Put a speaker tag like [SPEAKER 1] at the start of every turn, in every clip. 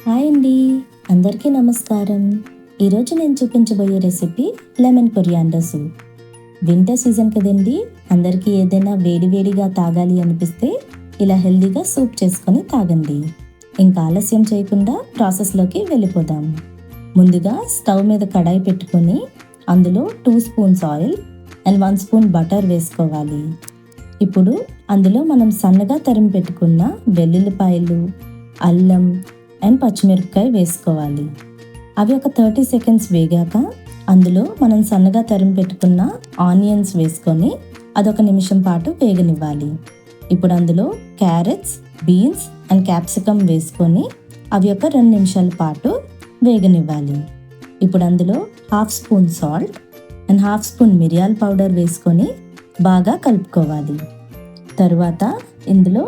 [SPEAKER 1] Hi అండి, అందరికీ నమస్కారం. ఈరోజు నేను చూపించబోయే recipe lemon coriander soup. Winter season కదండి, అందరికీ ఏదైనా వేడివేడిగా తాగాలి అనిపిస్తే ఇలా హెల్దీగా సూప్ చేసుకొని తాగండి. ఇంకా ఆలస్యం చేయకుండా ప్రాసెస్లోకి వెళ్ళిపోదాం. ముందుగా స్టవ్ మీద కడాయి పెట్టుకొని అందులో 2 spoons oil and 1 spoon butter వేసుకోవాలి. ఇప్పుడు అందులో మనం సన్నగా తరిమి పెట్టుకున్న వెల్లుల్లిపాయలు, అల్లం అండ్ పచ్చిమిరపకాయ వేసుకోవాలి. అవి ఒక 30 సెకండ్స్ వేగాక అందులో మనం సన్నగా తరిమి పెట్టుకున్న ఆనియన్స్ వేసుకొని అదొక నిమిషం పాటు వేగనివ్వాలి. ఇప్పుడు అందులో క్యారెట్స్, బీన్స్ అండ్ క్యాప్సికమ్ వేసుకొని అవి ఒక 2 నిమిషాల పాటు వేగనివ్వాలి. ఇప్పుడు అందులో 1/2 స్పూన్ సాల్ట్ అండ్ 1/2 స్పూన్ మిరియాల పౌడర్ వేసుకొని బాగా కలుపుకోవాలి. తరువాత ఇందులో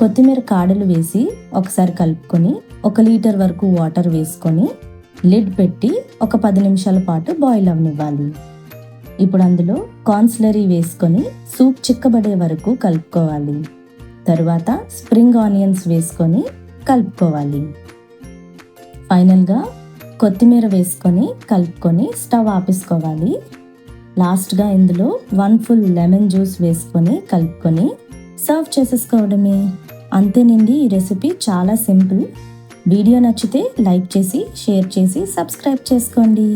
[SPEAKER 1] కొత్తిమీర కాడలు వేసి ఒకసారి కలుపుకొని 1 లీటర్ వరకు వాటర్ వేసుకొని లిడ్ పెట్టి ఒక 10 నిమిషాల పాటు బాయిల్ అవ్వనివ్వాలి. ఇప్పుడు అందులో కార్న్స్లరీ వేసుకొని సూప్ చిక్కబడే వరకు కలుపుకోవాలి. తరువాత స్ప్రింగ్ ఆనియన్స్ వేసుకొని కలుపుకోవాలి. ఫైనల్గా కొత్తిమీర వేసుకొని కలుపుకొని స్టవ్ ఆపేసుకోవాలి. లాస్ట్గా ఇందులో 1 ఫుల్ లెమన్ జ్యూస్ వేసుకొని కలుపుకొని సర్వ్ చేసేసుకోవడమే. అంతేనండి, ఈ రెసిపీ చాలా సింపుల్. వీడియో నచ్చితే లైక్ చేసి, షేర్ చేసి, సబ్స్క్రైబ్ చేసుకోండి.